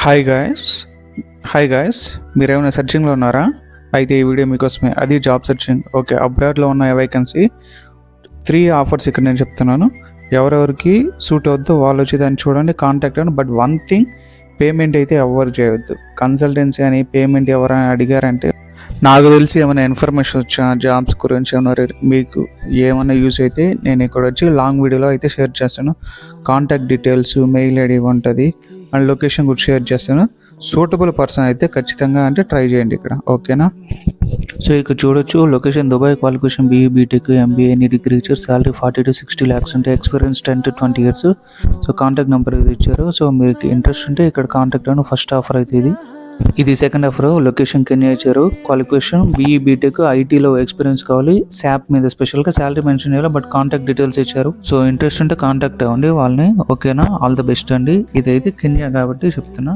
Hi guys hi guys మీరేమైనా సెర్చింగ్లో ఉన్నారా? అయితే ఈ వీడియో మీకోసమే. అది జాబ్ సెర్చింగ్. ఓకే, అబ్రాడ్లో ఉన్న వేకెన్సీ 3 ఆఫర్స్ ఇక్కడ నేను చెప్తున్నాను. ఎవరెవరికి సూట్ అవుద్దో వాళ్ళు వచ్చి దాన్ని చూడండి, కాంటాక్ట్ అవ్వండి. బట్ వన్ థింగ్, పేమెంట్ అయితే ఎవరు చేయొద్దు. కన్సల్టెన్సీ అని పేమెంట్ ఎవరైనా అడిగారంటే, నాకు తెలిసి ఏమైనా ఇన్ఫర్మేషన్ వచ్చా జాబ్స్ గురించి ఏమైనా మీకు ఏమైనా యూస్ అయితే నేను ఇక్కడ వచ్చి లాంగ్ వీడియోలో అయితే షేర్ చేస్తాను. కాంటాక్ట్ డీటెయిల్స్, మెయిల్ ఐడి ఉంటుంది అండ్ లొకేషన్ కూడా షేర్ చేస్తాను. సూటబుల్ పర్సన్ అయితే ఖచ్చితంగా అంటే ట్రై చేయండి ఇక్కడ, ఓకేనా? సో ఇక్కడ చూడొచ్చు, location Dubai, qualification BE BTech MBA any degree ఇచ్చారు, శాలరీ 40 to 60 lakhs అంటే experience 10 to 20 years. So contact number ఇది ఇచ్చారు. సో మీకు ఇంట్రెస్ట్ ఉంటే ఇక్కడ కాంటాక్ట్ అవ్వండి. ఫస్ట్ ఆఫర్ అయితే ఇది సెకండ్ ఆఫర్. లొకేషన్ కెన్యా ఇచ్చారు, క్వాలిఫికేషన్ BE BTech ఐటీలో ఎక్స్పీరియన్స్ కావాలి, SAP మీద స్పెషల్గా శాలరీ మెన్షన్ చేయాలి, బట్ కాంటాక్ట్ డీటెయిల్స్ ఇచ్చారు. సో ఇంట్రెస్ట్ ఉంటే కాంటాక్ట్ అవ్వండి వాళ్ళని, ఓకేనా? ఆల్ ద బెస్ట్ అండి. ఇదైతే కెన్యా కాబట్టి చెప్తున్నా.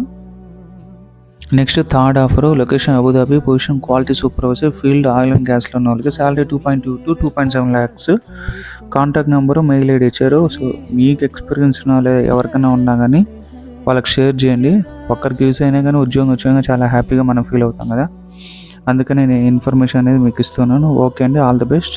Next third offer, location Abu Dhabi, position quality supervisor, field oil and గ్యాస్లో ఉన్న వాళ్ళకి salary 2.2 to 2.7 lakhs. Contact number, mail ID ఇచ్చారు. సో మీకు ఎక్స్పీరియన్స్ ఉన్న ఎవరికైనా ఉన్నా కానీ వాళ్ళకి షేర్ చేయండి. ఒక్కరికి యూస్ అయినా కానీ ఉద్యోగంగా చాలా హ్యాపీగా మనం ఫీల్ అవుతాం కదా, అందుకని నేను ఇన్ఫర్మేషన్ అనేది మీకు ఇస్తున్నాను. ఓకే అండి, ఆల్ ది బెస్ట్.